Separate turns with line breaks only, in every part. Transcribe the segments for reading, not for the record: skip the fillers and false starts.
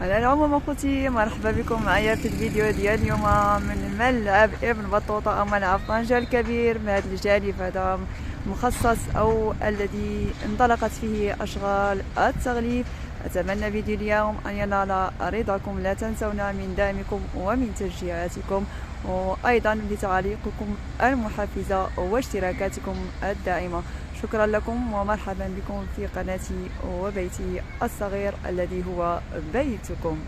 على العموم اخوتي، مرحبا بكم معايا في الفيديو ديال اليوم من ملعب ابن بطوطة او ملعب طنجة الكبير. من هذا الجانب هذا مخصص او الذي انطلقت فيه اشغال التغليف. اتمنى فيديو اليوم ان ينال رضاكم، لا تنسونا من دعمكم ومن تشجيعاتكم، وايضا بتعليقكم المحفزة واشتراكاتكم الدائمة. شكرا لكم ومرحبا بكم في قناتي وبيتي الصغير الذي هو بيتكم.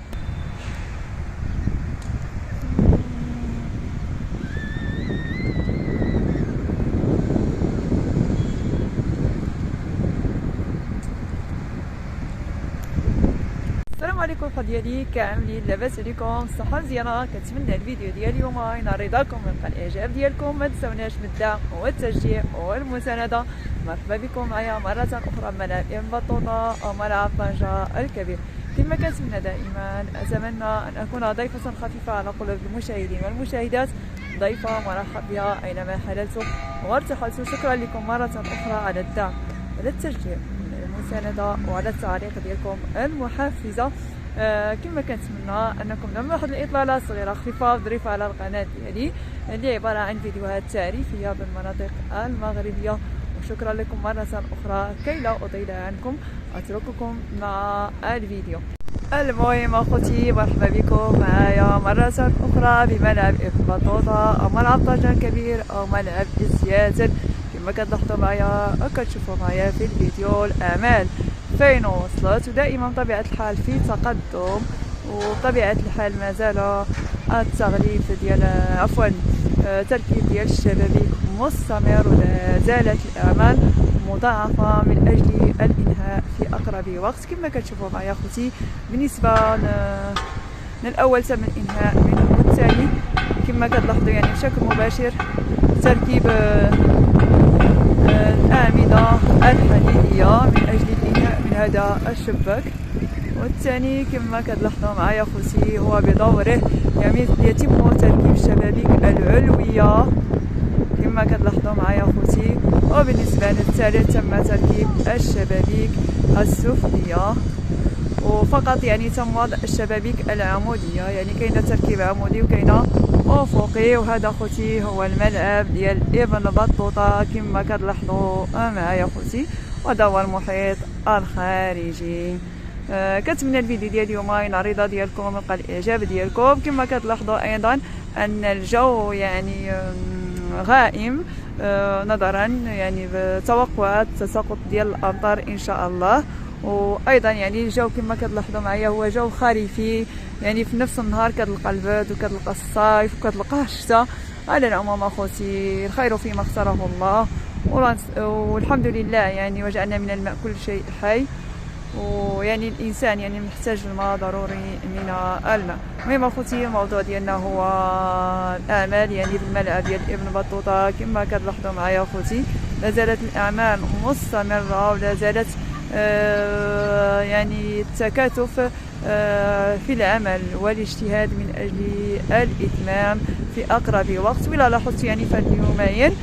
السلام عليكم اخوات ديالي كاملين، لاباس عليكم؟ الصحه مزيانه. كنتمنى الفيديو ديال اليوم ينال رضاكم ويلقى الاعجاب ديالكم. ما تنسوناش من الدعم والتشجيع والمسانده. مرحبا بكم معايا مره اخرى ملعب ابن بطوطة او ملعب طنجة الكبير. كما كنتمنى دائما، اتمنى ان اكون ضيفه خفيفه على قلوب المشاهدين والمشاهدات، ضيفه مرحب بها اينما حللت وارتحلت. شكرا لكم مره اخرى على الدعم على التشجيع المساندة وعلى التعليق ديالكم المحفزة. كما كنتمنى انكم لما واحد الاطلاله صغيره خفيفه ظريفه على القناه ديالي اللي عباره عن فيديوهات تعريفيه بالمناطق المغربيه. وشكرا لكم مره اخرى. كي لا اطيل عنكم اترككم مع الفيديو. المهم اخوتي، مرحبا بكم معايا مره اخرى بملعب ابن بطوطة او ملعب طنجة الكبير او ملعب السياتل. كما كتلاحظوا معايا وكتشوفوا معايا في الفيديو الامال فين وصلت، ودائما بطبيعه الحال في تقدم، وبطبيعه الحال مازال التغليف ديال تركيب ديال الشبابيك مستمر، ولا زالت الاعمال مضاعفه من اجل الانهاء في اقرب وقت. كما كتشوفوا معايا اخوتي، بالنسبه للاول تم الانهاء منه، والثاني كما كتلاحظوا يعني بشكل مباشر تركيب الأعمدة الحديدية من أجل الإنهاء من هذا الشباك. والثاني كما كتلاحظوا معايا اخوتي هو بدوره يتم تركيب الشبابيك العلوية كما كتلاحظوا معايا اخوتي. وبالنسبة للثالث تم تركيب الشبابيك السفلية، وفقط يعني تم وضع الشبابيك العمودية، يعني كاينه تركيب عمودي وكاينه افقي. وهذا اخوتي هو الملعب ديال ابن بطوطة كما كتلاحظوا معايا اخوتي، وهذا هو المحيط الخارجي. كنتمنى الفيديو ديال اليوم ينال الرضا ديالكم ويلقى الاعجاب ديالكم. كما كتلاحظوا ايضا ان الجو يعني غائم نظرا يعني بتوقعات تساقط ديال الامطار ان شاء الله. وايضا يعني الجو كما كتلاحظوا معايا هو جو خريفي، يعني في نفس النهار كتلقى البرد وكتلقى الصيف وكتلقى الشتاء. على العموم اخوتي، الخير فيما اختاره الله، والحمد لله يعني وجعلنا من الماء كل شيء حي، ويعني الانسان يعني محتاج الماء ضروري من الماء. المهم اخوتي، الموضوع ديالنا هو الاعمال يعني في الملعب ديال ابن بطوطة. كما كتلاحظوا معايا اخوتي لا زالت الاعمال مستمره، ولا زالت يعني التكاتف في العمل والاجتهاد من اجل الاتمام في اقرب وقت. ولا لاحظت يعني في اليومين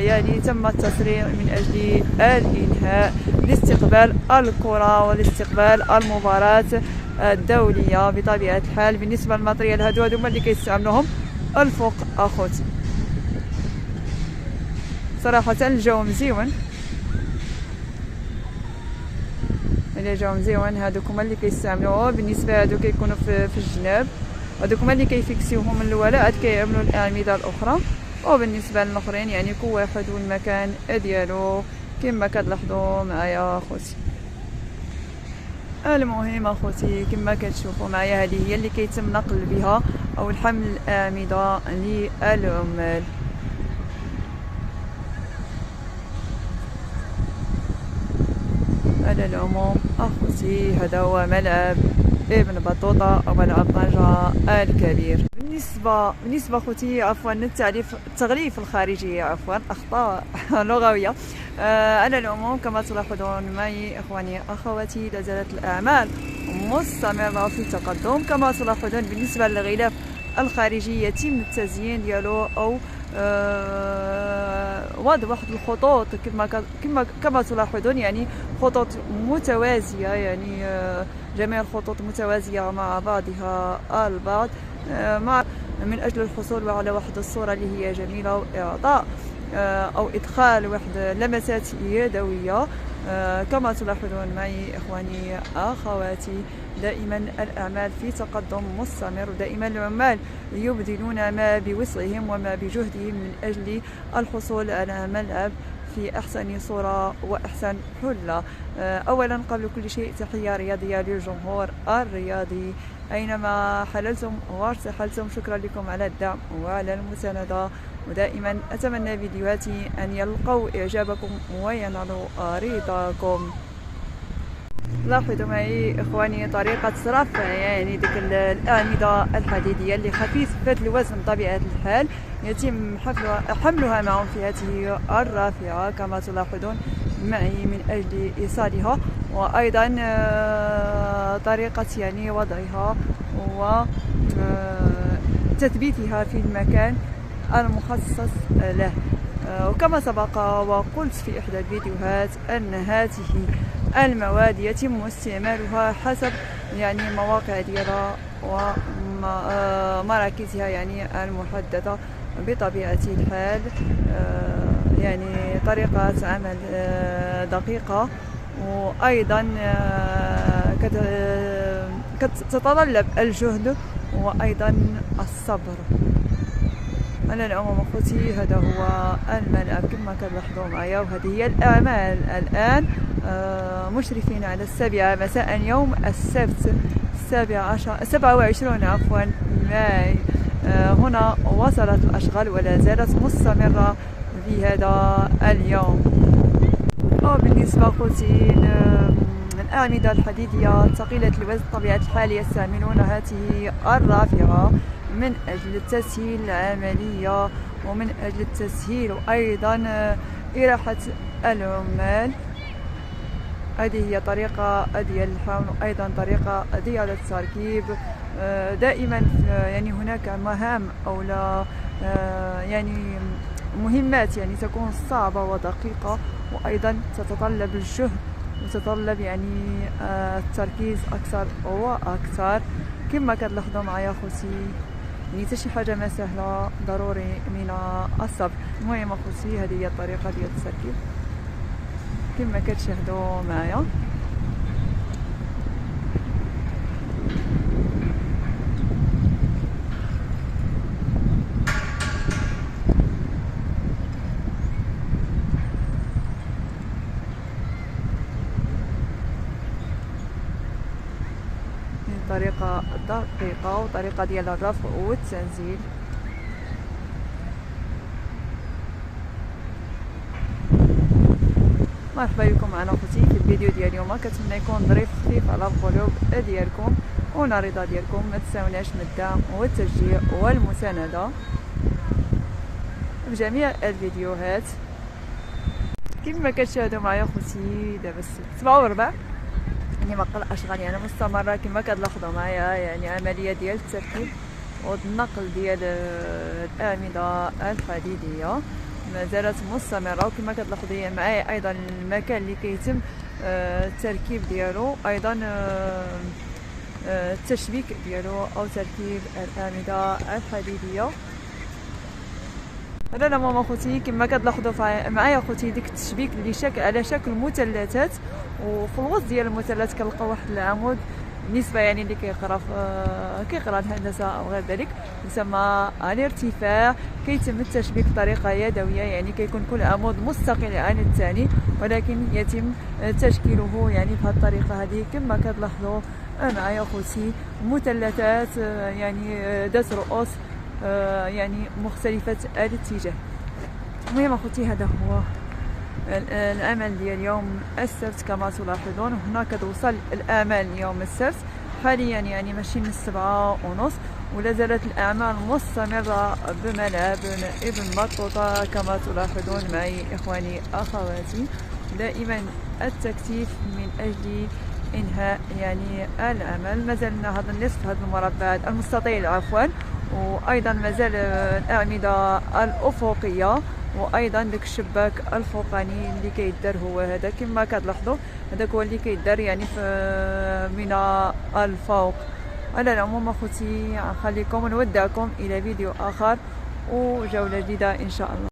يعني تم التسريع من اجل الانهاء لاستقبال الكره ولاستقبال المباراه الدوليه بطبيعه الحال. بالنسبه للماتريال هادو هما اللي كيستعملوهم الفوق اخوتي. صراحه الجو مزيون، الجو مزيون. هادوك هما اللي كيستعملوه. بالنسبه هادو كيكونوا في الجناب، هادوك هما اللي كيفيكسيوهم من الاول عاد كيعملوا الاعمده الاخرى. وبالنسبه للاخرين يعني كل واحد والمكان ديالو كما كتلاحظوا معايا اخوتي. المهم اخوتي كما كتشوفوا معايا هذه هي اللي كيتم نقل بها او الحمل الاعمده للعمال. على العموم اخوتي هذا هو ملعب ابن بطوطة او ملعب طنجة الكبير. بالنسبه اخوتي عفوا التغليف الخارجي، عفوا اخطاء لغويه. على العموم كما تلاحظون معي اخواني اخواتي لا زالت الاعمال مستمره في التقدم. كما تلاحظون بالنسبه للغلاف الخارجي يتم التزيين ديالو او واضح واحد الخطوط كما تلاحظون، يعني خطوط متوازية، يعني جميع الخطوط متوازية مع بعضها البعض، من أجل الحصول على واحد الصورة اللي هي جميلة، وإعطاء أو إدخال واحد لمسات يدوية. كما تلاحظون معي إخواني أخواتي، دائما الأعمال في تقدم مستمر، ودائما العمال يبذلون ما بوسعهم وما بجهدهم من أجل الحصول على ملعب في أحسن صورة وأحسن حلة. أولا قبل كل شيء تحية رياضية للجمهور الرياضي أينما حللتم وارتحلتم، شكرا لكم على الدعم وعلى المساندة، ودائما أتمنى فيديوهاتي أن يلقوا إعجابكم وينالوا رضاكم. لاحظوا معي إخواني طريقة رفع يعني ديك الأعمدة الحديدية اللي خفيفة الوزن بطبيعة الحال، يتم حملها معهم في هذه الرافعة كما تلاحظون معي من أجل إيصالها، وأيضا طريقة يعني وضعها وتثبيتها في المكان المخصص له. وكما سبق وقلت في إحدى الفيديوهات أن هذه المواد يتم استعمالها حسب يعني مواقع ديالها ومراكزها يعني المحددة بطبيعة الحال. يعني طريقة عمل دقيقة، وأيضا تتطلب الجهد وأيضا الصبر. أنا اليوم أخوتي هذا هو الملعب كما كتلاحظوا معايا، وهذه هي الأعمال الآن. مشرفين على 7 مساء يوم السبت 27 ماي. هنا وصلت الأشغال ولا زالت مستمرة في هذا اليوم. وبالنسبة أخوتي الأعمدة الحديدية ثقيلة الوزن بطبيعة الحال يستعملون هذه الرافعة من أجل تسهيل العملية ومن أجل التسهيل وأيضا إراحة العمال. هذه هي طريقة ديال الحمل وأيضا طريقة ديال التركيب. دائما يعني هناك مهام أو لا يعني مهمات يعني تكون صعبة ودقيقة، وأيضا تتطلب الجهد وتتطلب يعني التركيز أكثر وأكثر. كما كتلاحظوا معايا خوتي يعني حتى شي حاجة ما سهلة، ضروري من الصبر. المهم اخوتي هذه هي الطريقة ديال التركيب كما كتشاهدوا معايا. طريقة دقيقة وطريقة ديال الرفع والتنزيل. مرحبا بكم معنا اخوتي في الفيديو ديال اليوم. كنتمنى يكون ظريف خفيف على القلوب ديالكم ونال الرضا ديالكم. ما تنساوناش من الدعم والتشجيع والمساندة في جميع الفيديوهات. كما كتشاهدوا معايا اخوتي دابا 7:15 يعني باقا الاشغال يعني مستمره كما كتلاحظوا معايا، يعني عمليه ديال التركيب والنقل ديال الاعمده الحديديه ما زالت مستمره. وكما كتلاحظوا معايا ايضا المكان اللي كيتم التركيب ديالو، ايضا التشبيك ديالو او تركيب الاعمده الحديديه. هذا ماما خوتي كما كتلاحظوا معايا خوتي ديك التشبيك اللي على شكل مثلثات، وفي الوسط ديال المثلث كنلقاو واحد العمود بالنسبه يعني اللي كيقرا الهندسه او غير ذلك يسمى الارتفاع. كيتم التشبيك بطريقه يدويه، يعني كيكون كل عمود مستقل عن الثاني، ولكن يتم تشكيله يعني بهذه الطريقه هذه كما كتلاحظوا معايا خوتي مثلثات يعني ذات رؤوس يعني مختلفة الاتجاه. المهم اخوتي هذا هو العمل ديال يوم السبت كما تلاحظون. هنا كتوصل الاعمال يوم السبت حاليا يعني ماشي من 7:30، ولا زالت الاعمال مستمرة بملعب ابن بطوطة كما تلاحظون معي اخواني اخواتي. دائما التكثيف من اجل انهاء يعني العمل. مازال لنا هذا النصف، هذا المربع المستطيل عفوا، وايضا مازال الاعمده الافقيه، وايضا داك الشباك الفوقاني اللي كيدار هو هذا كما كتلاحظوا. هذاك هو اللي كيدار يعني من الفوق. على العموم اخوتي نخليكم ونودعكم الى فيديو اخر وجوله جديده ان شاء الله.